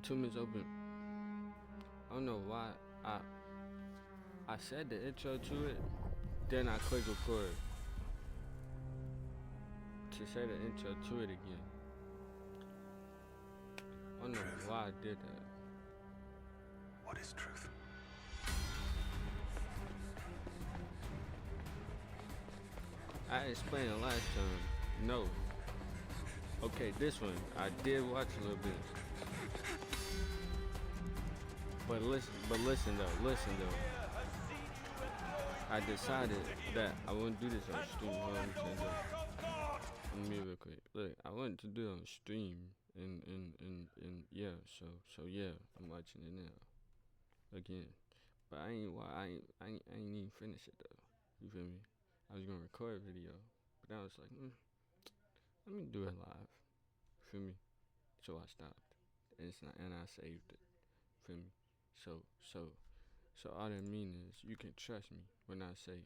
The 2 minutes open. I don't know why I said the intro to it, then I click record to say the intro to it again. I don't know why I did that. What is truth? I explained it last time. No. Okay, this one I did watch a little bit. But listen though. I decided that I wouldn't do this on stream. Hold on, let me change up. Let me real quick. Look, I wanted to do it on stream and yeah, so yeah, I'm watching it now. Again. But I ain't even finish it though. You feel me? I was gonna record a video, but then I was like, let me do it live. Feel me? So I stopped. And I saved it. Feel me? So all that mean is you can trust me when I say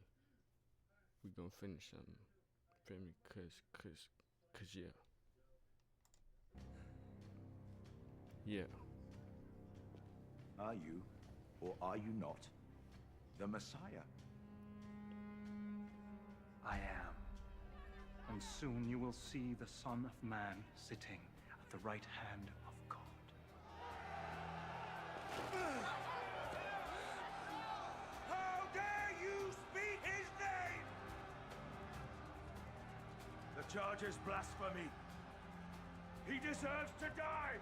we gonna finish something. Feel me? Cause yeah. Yeah. Are you, or are you not, the Messiah? I am. And soon you will see the Son of Man sitting at the right hand of God. How dare you speak his name? The charge is blasphemy. He deserves to die.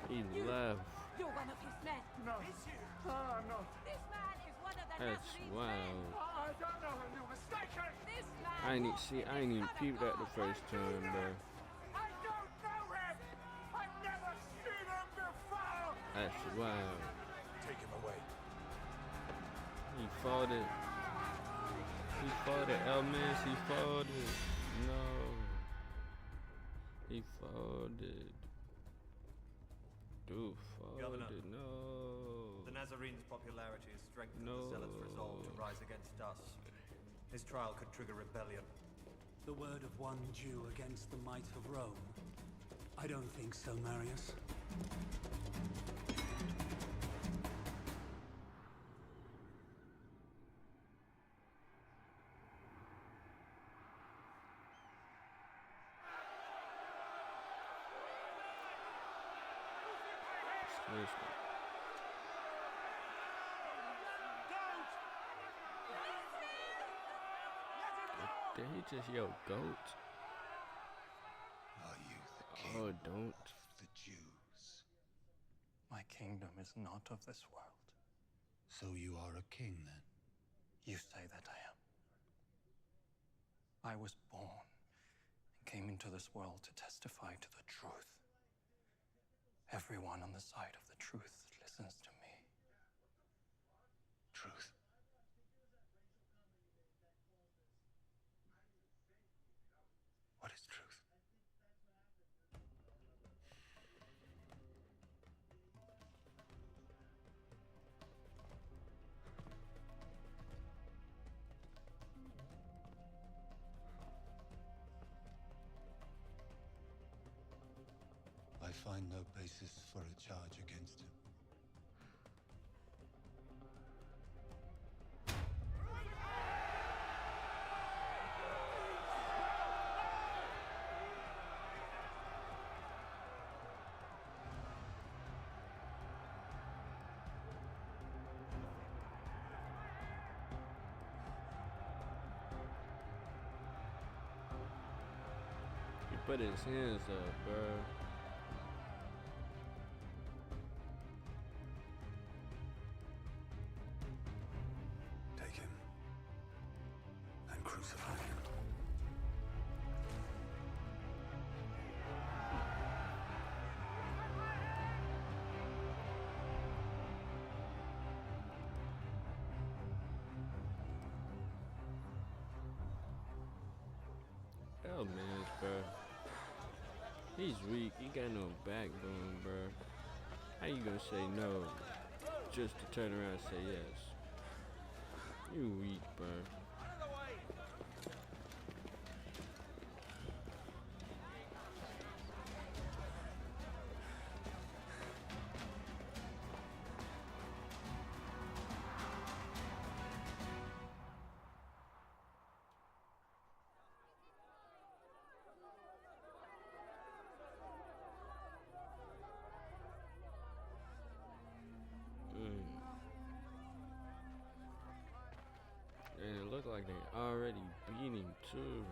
He left. You're one of his men. No. I'm not. This man is one of the That's Nazarene's wild. men. I don't know him. You're mistaken. This man I ain't walks in I ain't the even Son of peeped at the God. first time, bro. I don't know him. I've never seen him before. That's wild. Take him away. He fought it. He fought it, Elmas. He fought it. No. He fought it. Dude, fought Governor, it. No. the Nazarene's popularity has strengthened No. the Zealot's resolve to rise against us. His trial could trigger rebellion. The word of one Jew against the might of Rome? I don't think so, Marius. Seriously. Did he just yell goat? Are you the king Oh, don't. of the Jews? My kingdom is not of this world. So you are a king then? You say that I am. I was born and came into this world to testify to the truth. Everyone on the side of the truth listens to me. Truth. What is truth? I find no basis for a charge against him. He put his hands up, bro. Take him and crucify him. Hell, man, bro. He's weak. He got no backbone, bro. How you gonna say no just to turn around and say yes? You weak, bro. And it looked like they already beat him too.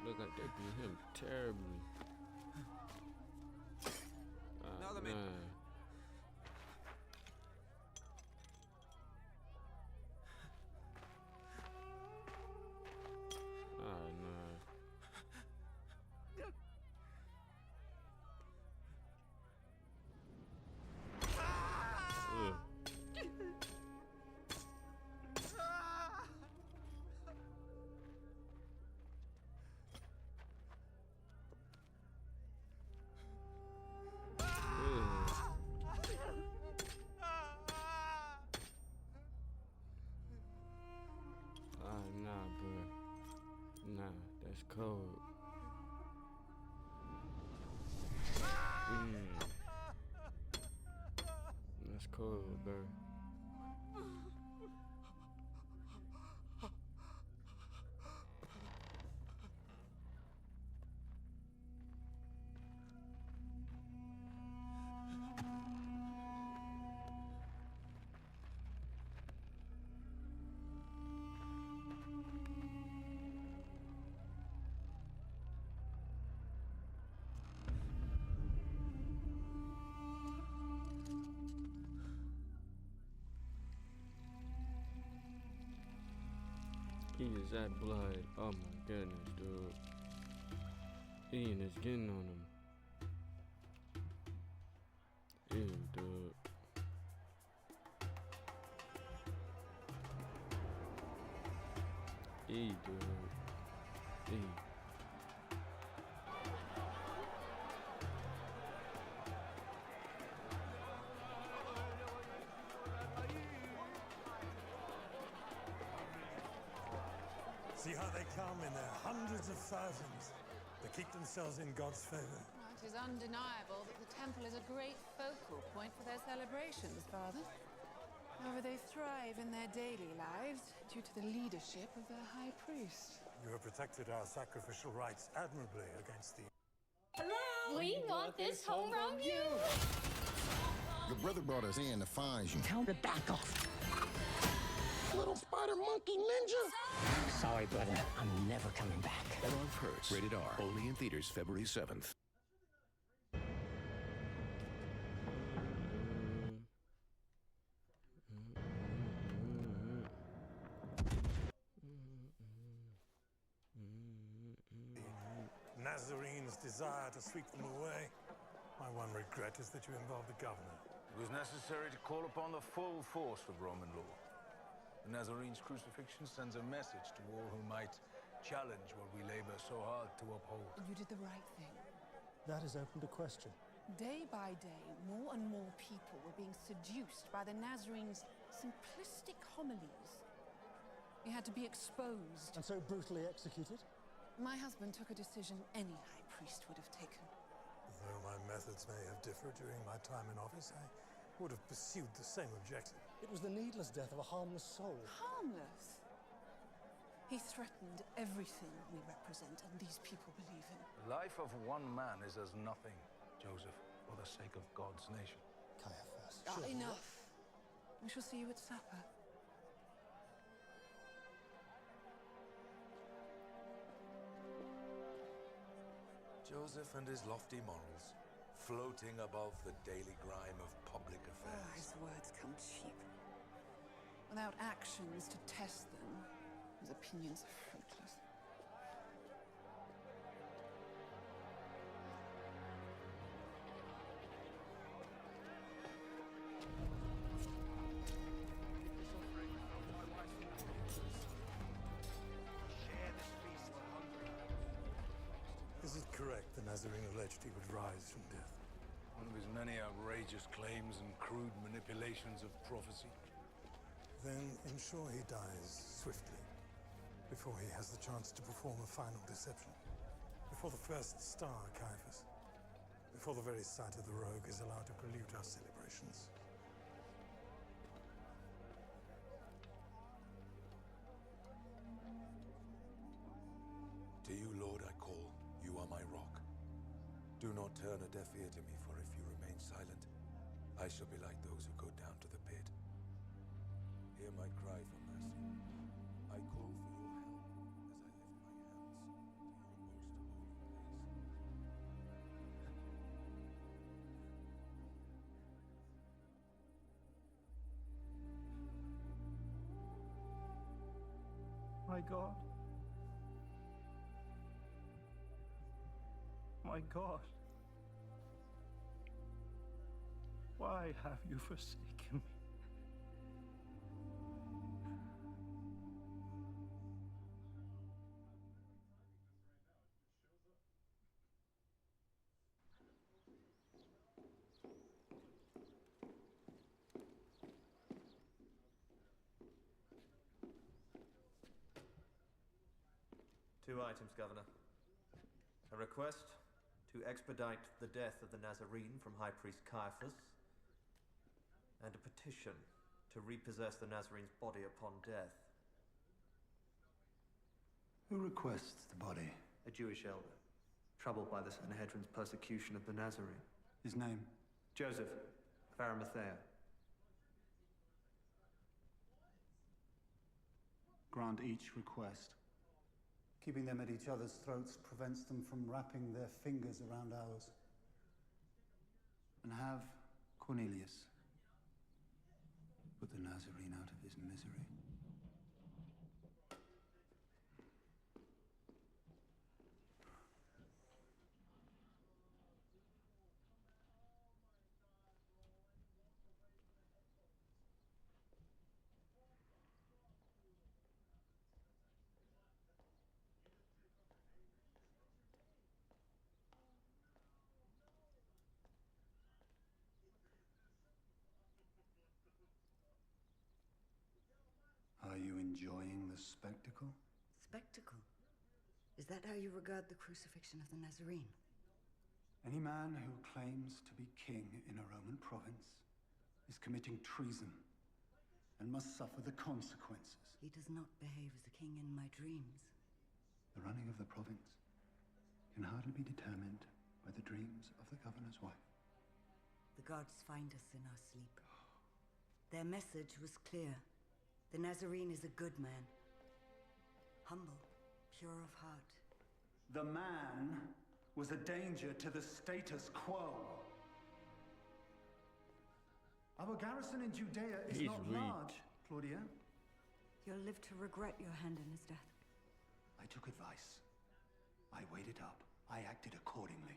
Look like they beat him terribly. Now the nah. Nah. Ugh. Nah, bro. Nah, that's cold. That's cold, bro. He is that blood. Oh my goodness, dude. Ian is getting on him. Ew, dude. Dude. See how they come in their hundreds of thousands to keep themselves in God's favor. Well, it is undeniable that the temple is a great focal point for their celebrations, Father. However, they thrive in their daily lives due to the leadership of their high priest. You have protected our sacrificial rights admirably against the... We want this home from you! Your brother brought us in to find you. Tell him to back off. Little spider monkey ninja. Sorry, brother. I'm never coming back. Love Hurts. Rated R. Only in theaters February 7th. Nazarenes' desire to sweep them away. My one regret is that you involved the governor. It was necessary to call upon the full force of Roman law. The Nazarenes' crucifixion sends a message to all who might challenge what we labor so hard to uphold. You did the right thing. That is open to question. Day by day, more and more people were being seduced by the Nazarenes' simplistic homilies. He had to be exposed. And so brutally executed? My husband took a decision any high priest would have taken. Though my methods may have differed during my time in office, I would have pursued the same objective. It was the needless death of a harmless soul. Harmless? He threatened everything we represent and these people believe in. The life of one man is as nothing, Joseph, for the sake of God's nation. Caiaphas. Enough. We shall see you at supper. Joseph and his lofty morals, floating above the daily grime of public affairs. His words come cheap. Without actions to test them, his opinions are fruitless. Is it correct the Nazarene alleged he would rise from death? One of his many outrageous claims and crude manipulations of prophecy. Then ensure he dies swiftly, before he has the chance to perform a final deception. Before the first star, Caiaphas. Before the very sight of the rogue is allowed to pollute our celebrations. To you, Lord, I call. You are my rock. Do not turn a deaf ear to me, for if you remain silent, I shall be like those who go down to the pit. Hear my cry for mercy. I call for your help as I lift my hands to your most holy place. My God. My God. Why have you forsaken me? Two items, Governor. A request to expedite the death of the Nazarene from High Priest Caiaphas, and a petition to repossess the Nazarene's body upon death. Who requests the body? A Jewish elder, troubled by the Sanhedrin's persecution of the Nazarene. His name? Joseph of Arimathea. Grant each request. Keeping them at each other's throats prevents them from wrapping their fingers around ours. And have Cornelius put the Nazarene out of his misery. Are you enjoying the spectacle? Spectacle? Is that how you regard the crucifixion of the Nazarene? Any man who claims to be king in a Roman province is committing treason and must suffer the consequences. He does not behave as a king in my dreams. The running of the province can hardly be determined by the dreams of the governor's wife. The gods find us in our sleep. Their message was clear. The Nazarene is a good man. Humble, pure of heart. The man was a danger to the status quo. Our garrison in Judea is not large, Claudia. You'll live to regret your hand in his death. I took advice. I weighed it up. I acted accordingly.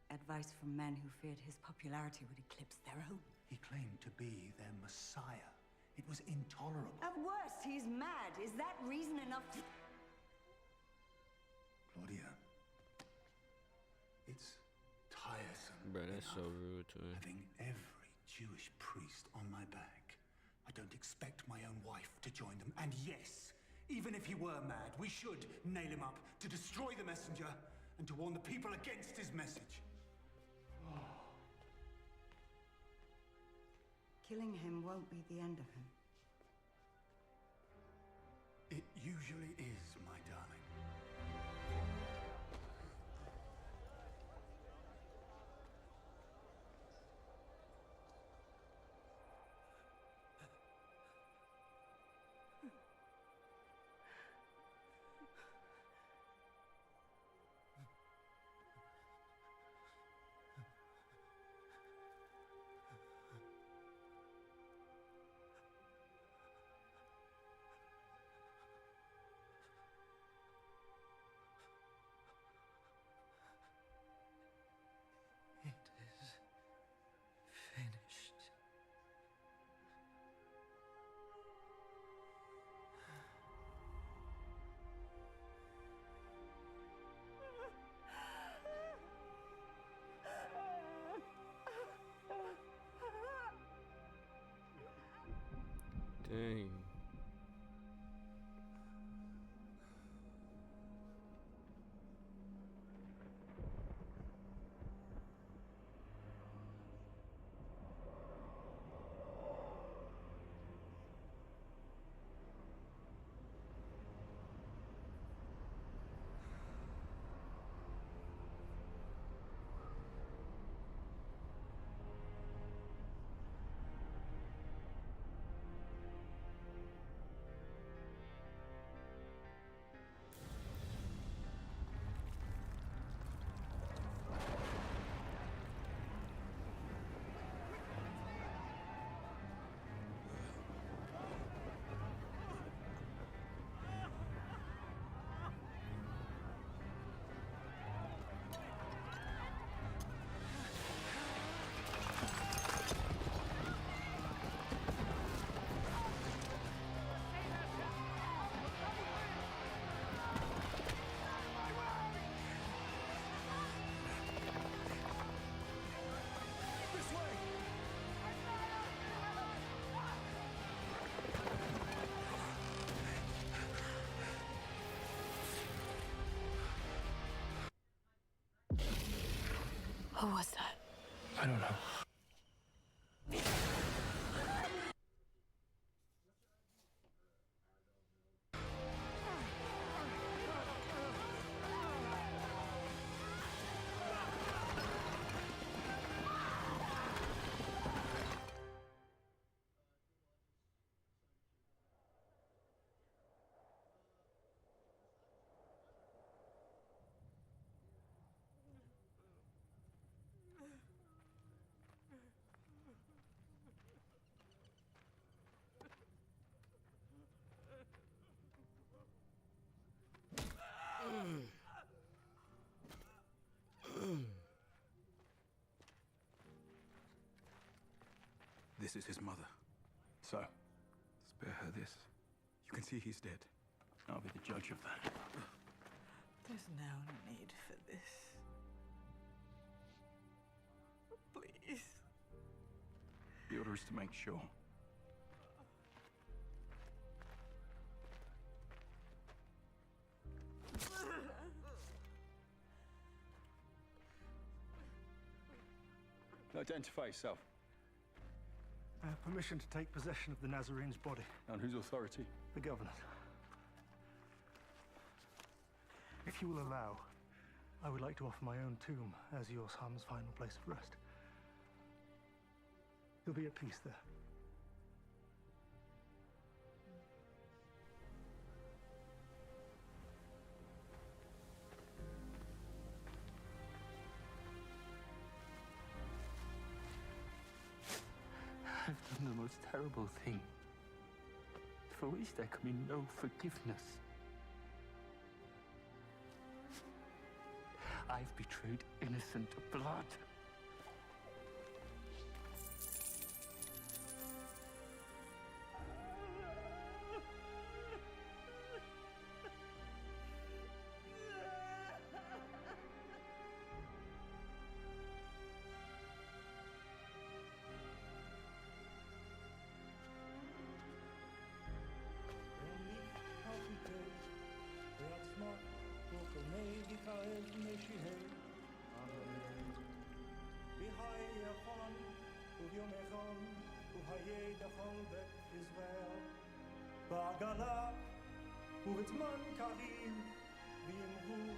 Advice from men who feared his popularity would eclipse their own. He claimed to be their messiah. It was intolerable. At worst, he's mad. Is that reason enough to... Claudia, it's tiresome. Bro, that's so rude to him. Having every Jewish priest on my back. I don't expect my own wife to join them. And yes, even if he were mad, we should nail him up to destroy the messenger and to warn the people against his message. Killing him won't be the end of him. It usually is, my darling. What was that? I don't know. This is his mother. So, spare her this. You can see he's dead. I'll be the judge of that. There's no need for this. Please. The order is to make sure. Identify yourself. I have permission to take possession of the Nazarene's body. On whose authority? The Governor. If you will allow, I would like to offer my own tomb as your son's final place of rest. You'll be at peace there. I've done the most terrible thing, for which there can be no forgiveness. I've betrayed innocent blood. בעגלה ובזמן קריב ויאמרו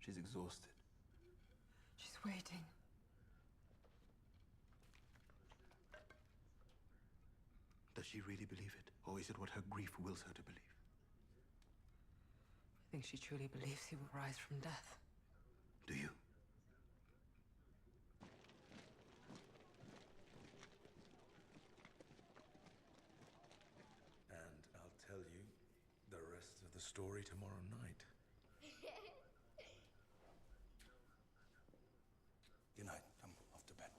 She's exhausted. She's waiting. Does she really believe it? Or is it what her grief wills her to believe? I think she truly believes he will rise from death. Do you? And I'll tell you the rest of the story tomorrow night. Good night. I'm off to bed.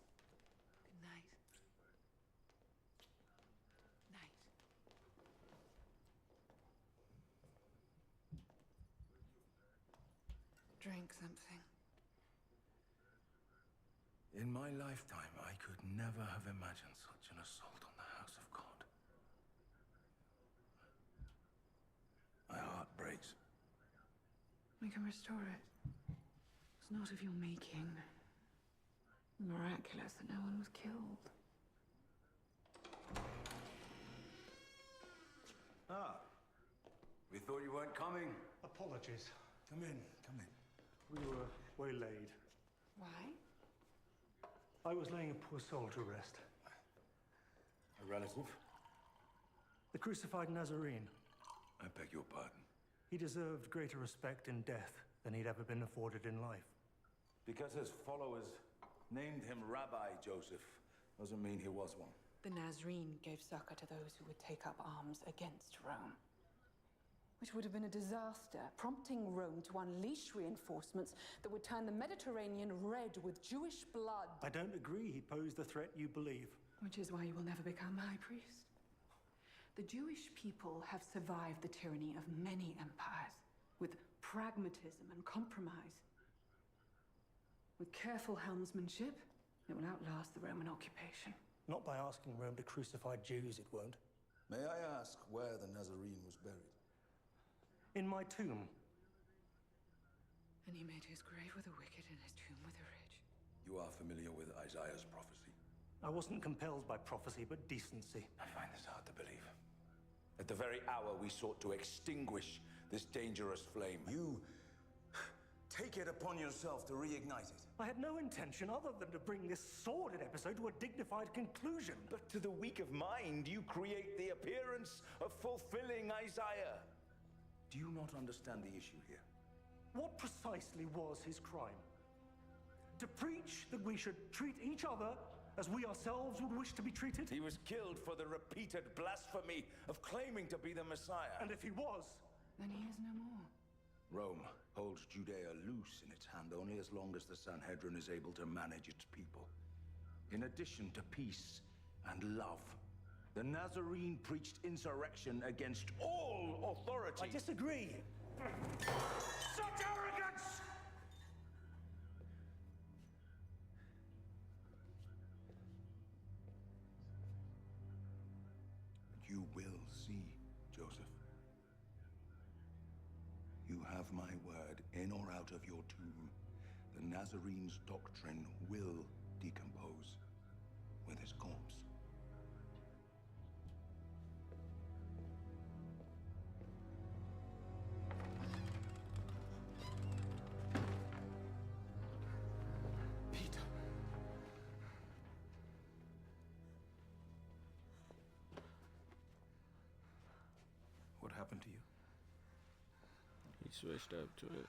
Good night. Night. Drink something. In my lifetime, I could never have imagined such an assault on the House of God. My heart breaks. We can restore it. It's not of your making. Miraculous that no one was killed. Ah. We thought you weren't coming. Apologies. Come in, come in. We were waylaid. Why? I was laying a poor soul to rest. A relative? The crucified Nazarene. I beg your pardon. He deserved greater respect in death than he'd ever been afforded in life. Because his followers named him Rabbi Joseph doesn't mean he was one. The Nazarene gave succor to those who would take up arms against Rome. Which would have been a disaster, prompting Rome to unleash reinforcements that would turn the Mediterranean red with Jewish blood. I don't agree he posed the threat you believe. Which is why you will never become high priest. The Jewish people have survived the tyranny of many empires with pragmatism and compromise. With careful helmsmanship, it will outlast the Roman occupation. Not by asking Rome to crucify Jews, it won't. May I ask where the Nazarene was buried? In my tomb. And he made his grave with the wicked and his tomb with the rich. You are familiar with Isaiah's prophecy? I wasn't compelled by prophecy, but decency. I find this hard to believe. At the very hour we sought to extinguish this dangerous flame, you take it upon yourself to reignite it. I had no intention other than to bring this sordid episode to a dignified conclusion. But to the weak of mind, you create the appearance of fulfilling Isaiah. Do you not understand the issue here? What precisely was his crime? To preach that we should treat each other as we ourselves would wish to be treated? He was killed for the repeated blasphemy of claiming to be the Messiah. And if he was, then he is no more. Rome holds Judea loose in its hand only as long as the Sanhedrin is able to manage its people. In addition to peace and love, the Nazarene preached insurrection against all authority. I disagree. Such arrogance! You will see, Joseph. You have my word, in or out of your tomb, the Nazarene's doctrine will decompose with his corpse. Peter. What happened to you? He switched up to it.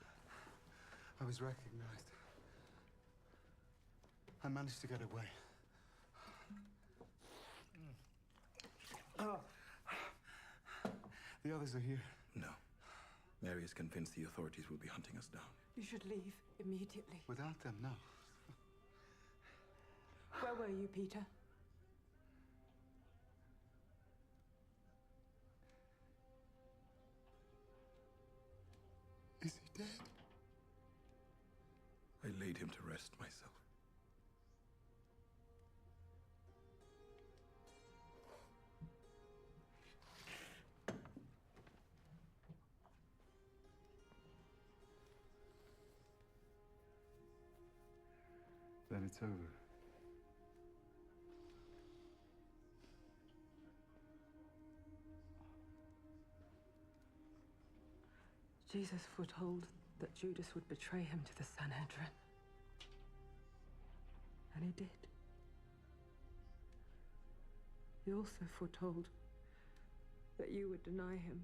I was recognized. I managed to get away. The others are here. No. Mary is convinced the authorities will be hunting us down. You should leave immediately. Without them, no. Where were you, Peter? Is he dead? I laid him to rest myself. Then it's over. Jesus foretold that Judas would betray him to the Sanhedrin. And he did. He also foretold that you would deny him.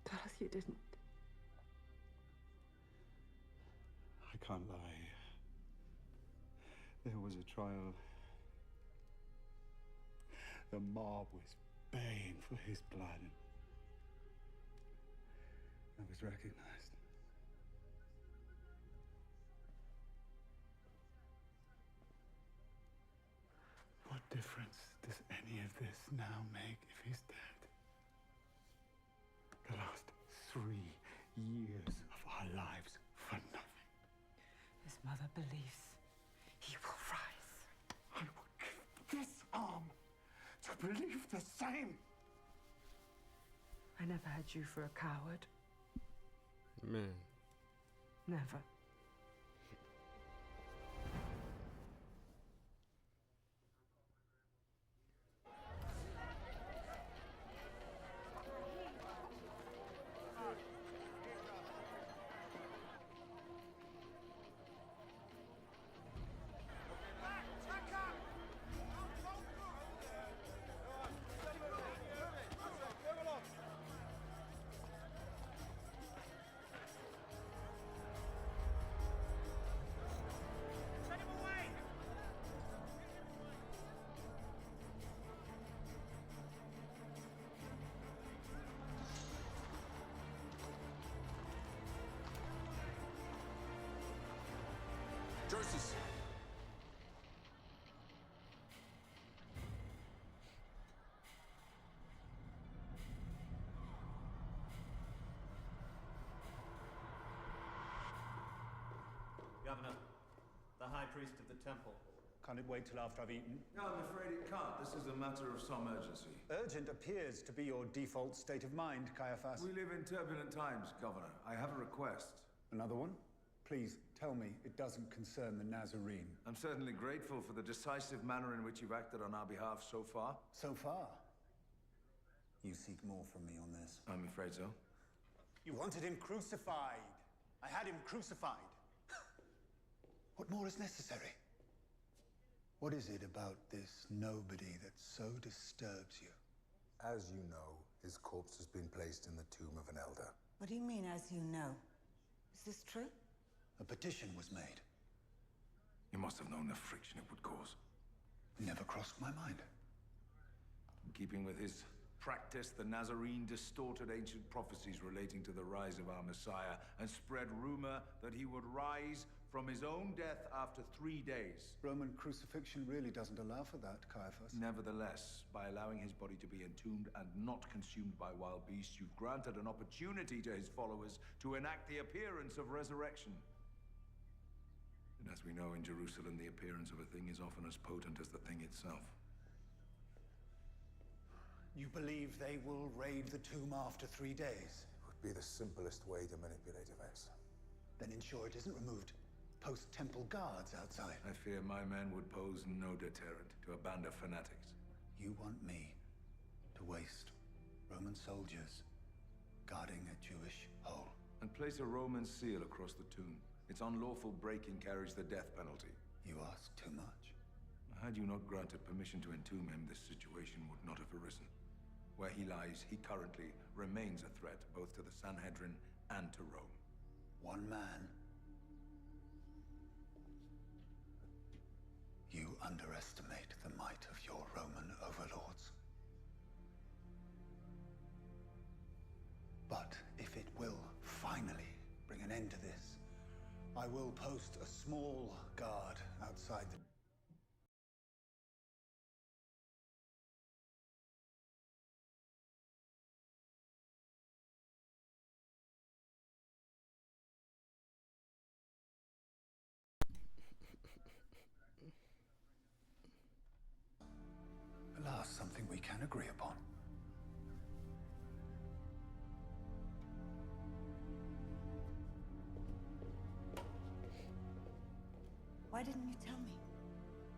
Tell us you didn't. I can't lie. There was a trial. The mob was baying for his blood. I was recognized. What difference does any of this now make if he's dead? The last 3 years of our lives for nothing. His mother believes he will rise. I would give this arm to believe the same. I never had you for a coward. Man. Never. Joseph! Governor, the High Priest of the Temple. Can it wait till after I've eaten? No, I'm afraid it can't. This is a matter of some urgency. Urgent appears to be your default state of mind, Caiaphas. We live in turbulent times, Governor. I have a request. Another one? Please, tell me it doesn't concern the Nazarene. I'm certainly grateful for the decisive manner in which you've acted on our behalf so far. So far? You seek more from me on this? I'm afraid so. You wanted him crucified. I had him crucified. What more is necessary? What is it about this nobody that so disturbs you? As you know, his corpse has been placed in the tomb of an elder. What do you mean, as you know? Is this true? A petition was made. You must have known the friction it would cause. Never crossed my mind. In keeping with his practice, the Nazarene distorted ancient prophecies relating to the rise of our Messiah and spread rumor that he would rise from his own death after 3 days. Roman crucifixion really doesn't allow for that, Caiaphas. Nevertheless, by allowing his body to be entombed and not consumed by wild beasts, you've granted an opportunity to his followers to enact the appearance of resurrection. And as we know in Jerusalem, the appearance of a thing is often as potent as the thing itself. You believe they will raid the tomb after 3 days? It would be the simplest way to manipulate events. Then ensure it isn't removed. Post temple guards outside. I fear my men would pose no deterrent to a band of fanatics. You want me to waste Roman soldiers guarding a Jewish hole? And place a Roman seal across the tomb. Its unlawful breaking carries the death penalty. You ask too much. Had you not granted permission to entomb him, this situation would not have arisen. Where he lies, he currently remains a threat both to the Sanhedrin and to Rome. One man. You underestimate the might of your Roman overlords. But if it will finally bring an end to this, I will post a small guard outside the... Alas, something we can agree upon. Why didn't you tell me?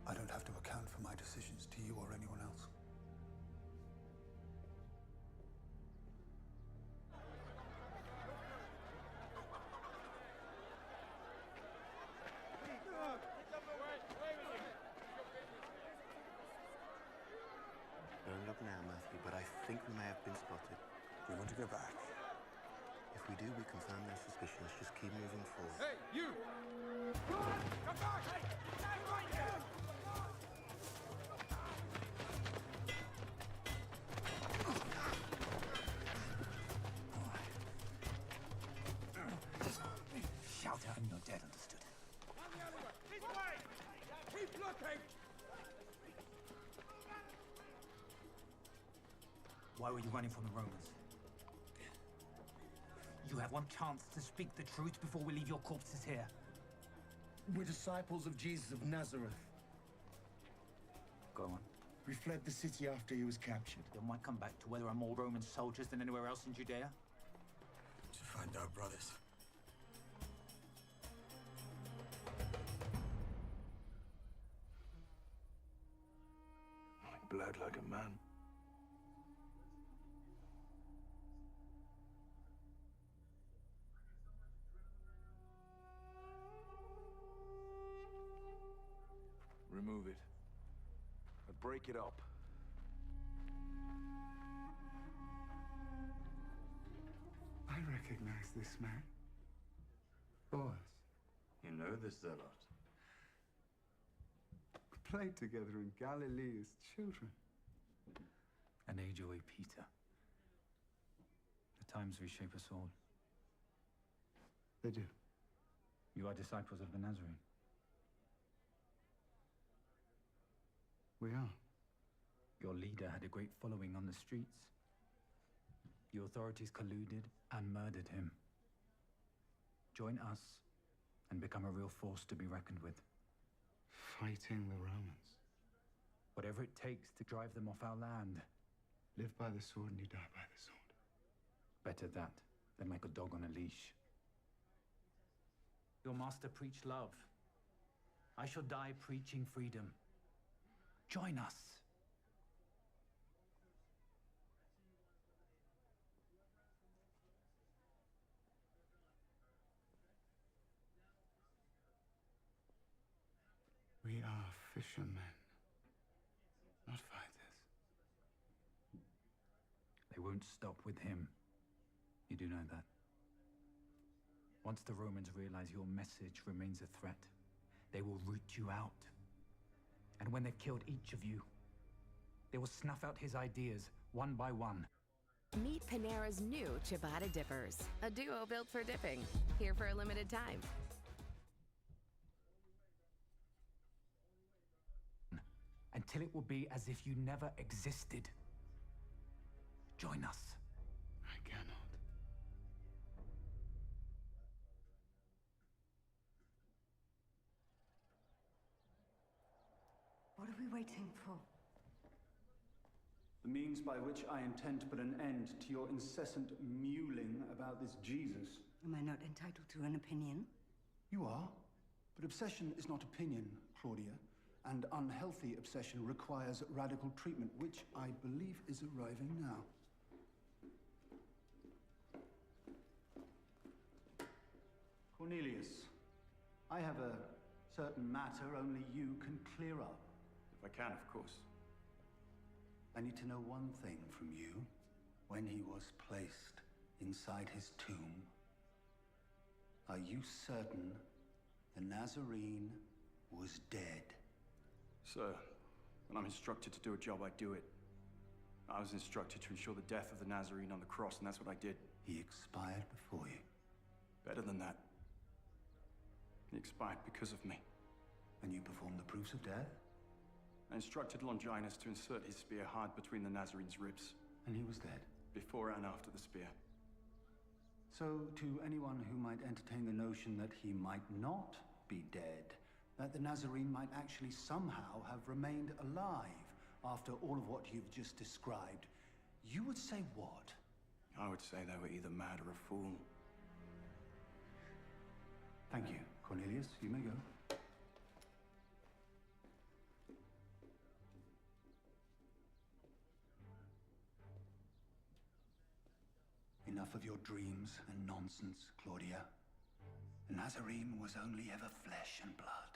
I don't have to account for my decisions to you or anyone else. Don't look now, Matthew, but I think we may have been spotted. We want to go back. If we do, we confirm their suspicions. Just keep moving forward. Hey, you! Come back! Hey, stay right here! Shout out and you're dead, understood? This way! Keep looking! Why were you running from the Romans? You have one chance to speak the truth before we leave your corpses here. We're disciples of Jesus of Nazareth. Go on. We fled the city after he was captured. You might come back to where there are more Roman soldiers than anywhere else in Judea. To find our brothers. He bled like a man. Remove it. And break it up. I recognize this man. Boaz. You know the Zealot. We played together in Galilee as children. And AJ Peter. The times reshape us all. They do. You are disciples of the Nazarene. We are. Your leader had a great following on the streets. The authorities colluded and murdered him. Join us and become a real force to be reckoned with. Fighting the Romans. Whatever it takes to drive them off our land. Live by the sword and you die by the sword. Better that than like a dog on a leash. Your master preached love. I shall die preaching freedom. Join us. We are fishermen, not fighters. They won't stop with him. You do know that. Once the Romans realize your message remains a threat, they will root you out. And when they've killed each of you, they will snuff out his ideas one by one. Meet Panera's new Ciabatta Dippers, a duo built for dipping. Here for a limited time. Until it will be as if you never existed. Join us. I cannot. What are we waiting for? The means by which I intend to put an end to your incessant mewling about this Jesus. Am I not entitled to an opinion? You are. But obsession is not opinion, Claudia. And unhealthy obsession requires radical treatment, which I believe is arriving now. Cornelius, I have a certain matter only you can clear up. If I can, of course. I need to know one thing from you. When he was placed inside his tomb, are you certain the Nazarene was dead? Sir, when I'm instructed to do a job, I do it. I was instructed to ensure the death of the Nazarene on the cross, and that's what I did. He expired before you. Better than that. He expired because of me. And you performed the proofs of death? I instructed Longinus to insert his spear hard between the Nazarene's ribs. And he was dead? Before and after the spear. So, to anyone who might entertain the notion that he might not be dead, that the Nazarene might actually somehow have remained alive after all of what you've just described, you would say what? I would say they were either mad or a fool. Thank you, Cornelius. You may go. Enough of your dreams and nonsense, Claudia. The Nazarene was only ever flesh and blood.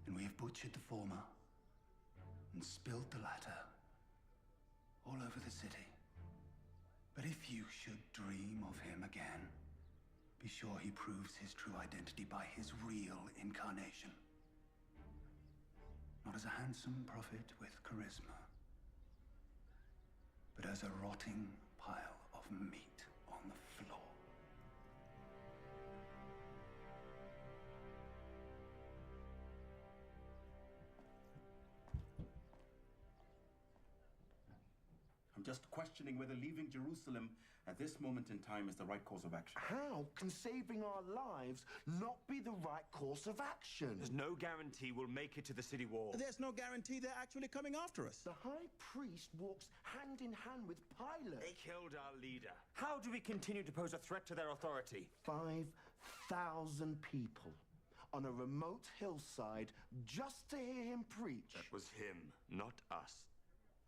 And we have butchered the former and spilled the latter all over the city. But if you should dream of him again, be sure he proves his true identity by his real incarnation. Not as a handsome prophet with charisma, but as a rotting pile of meat on the floor. I'm just questioning whether leaving Jerusalem at this moment in time is the right course of action. How can saving our lives not be the right course of action? There's no guarantee we'll make it to the city wall. There's no guarantee they're actually coming after us. The High Priest walks hand in hand with Pilate. They killed our leader. How do we continue to pose a threat to their authority? 5,000 people on a remote hillside just to hear him preach. That was him, not us.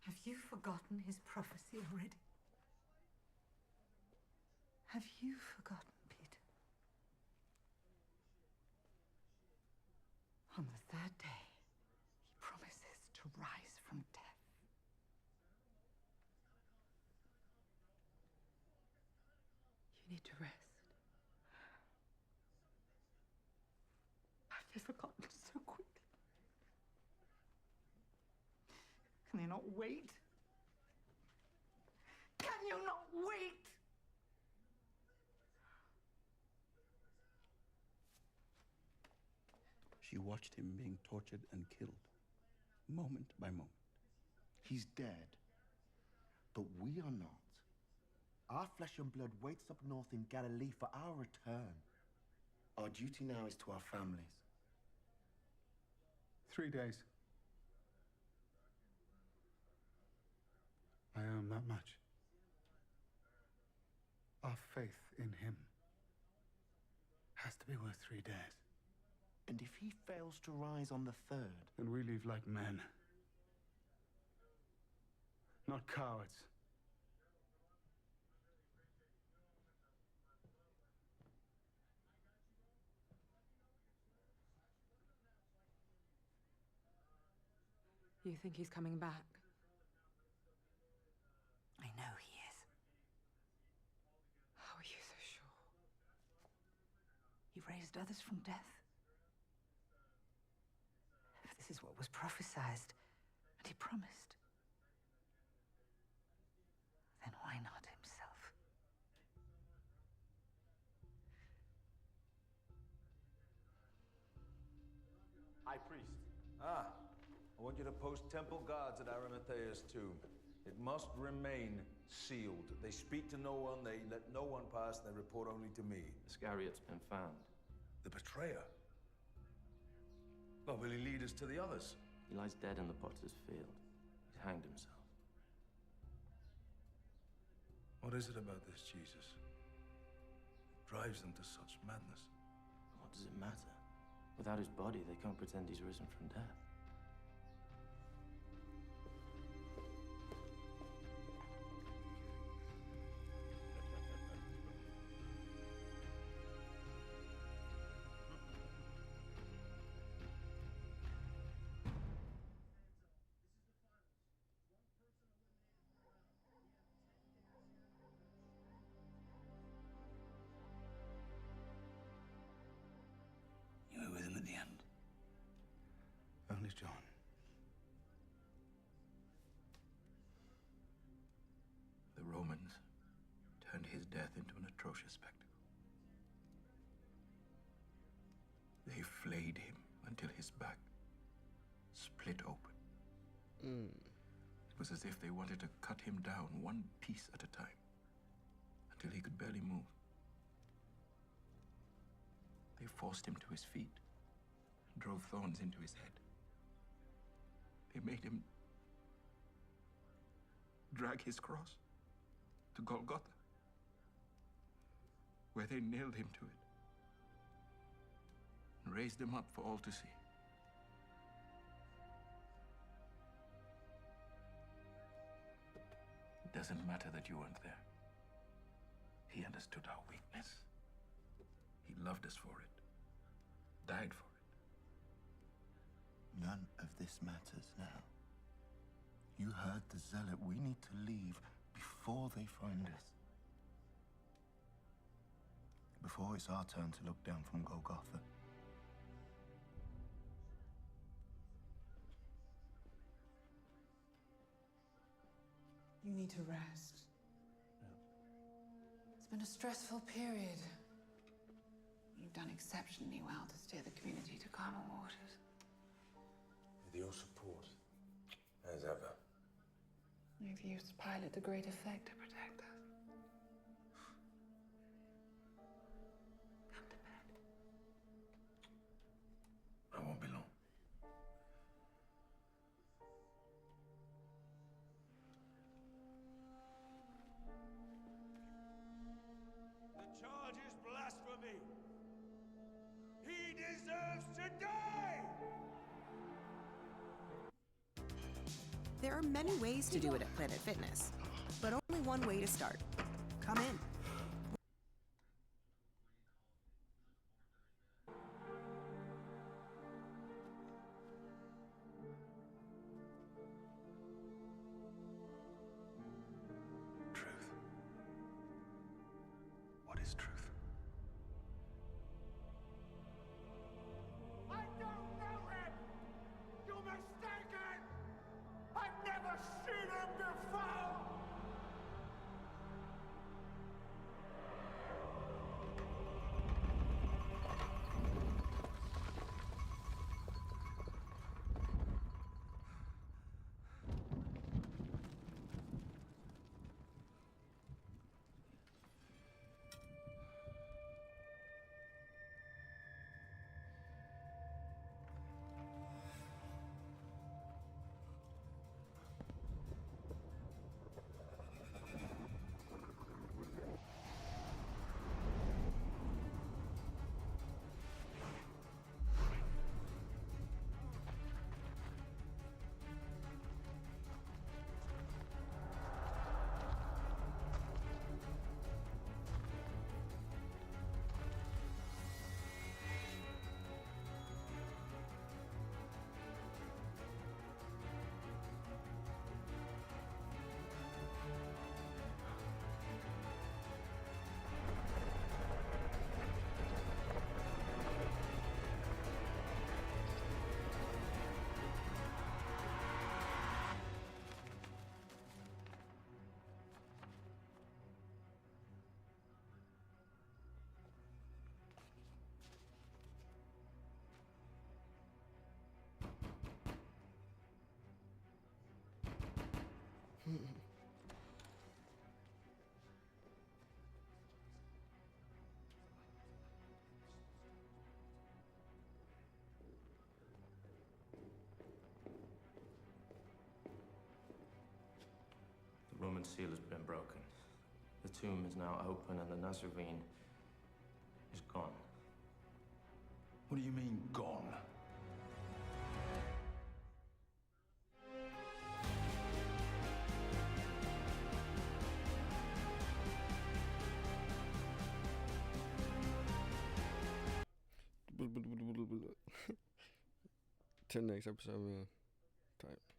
Have you forgotten his prophecy already? Have you forgotten, Peter? On the third day, he promises to rise from death. You need to rest. Have you forgotten so quickly? Can they not wait? Can you not wait? She watched him being tortured and killed. moment by moment. He's dead, but we are not. Our flesh and blood waits up north in Galilee for our return. Our duty now is to our families. 3 days. I owe him that much. Our faith in him has to be worth 3 days. And if he fails to rise on the third? Then we leave like men. Not cowards. You think he's coming back? I know he is. How are you so sure? He raised others from death. If this is what was prophesied, and he promised, then why not himself? High Priest. Ah, I want you to post temple guards at Arimathea's tomb. It must remain sealed. They speak to no one, they let no one pass, they report only to me. Iscariot's been found. The betrayer? Well, will he lead us to the others? He lies dead in the potter's field. He's hanged himself. What is it about this Jesus? Drives them to such madness. What does it matter? Without his body, they can't pretend he's risen from death. You were with him at the end. Only John. The Romans turned his death into an atrocious spectacle. They flayed him until his back split open. It was as if they wanted to cut him down one piece at a time until he could barely move. They forced him to his feet and drove thorns into his head. They made him drag his cross to Golgotha, where they nailed him to it and raised him up for all to see. It doesn't matter that you weren't there. He understood our weakness. He loved us for it, died for it. None of this matters now. You heard the zealot. We need to leave before they find us. Before it's our turn to look down from Golgotha. You need to rest. It's been a stressful period. You've done exceptionally well to steer the community to calmer waters. With your support, as ever. You've used Pilate to great effect to protect us. Come to bed. I won't be long. The charge is blasphemy. He deserves to die! There are many ways to do it at Planet Fitness, but only one way to start. Come in. Truth. What is truth? I don't know him! You're mistaken! I've never seen him before! Roman seal has been broken. The tomb is now open and the Nazarene is gone. What do you mean, gone? Till next episode, man. Type.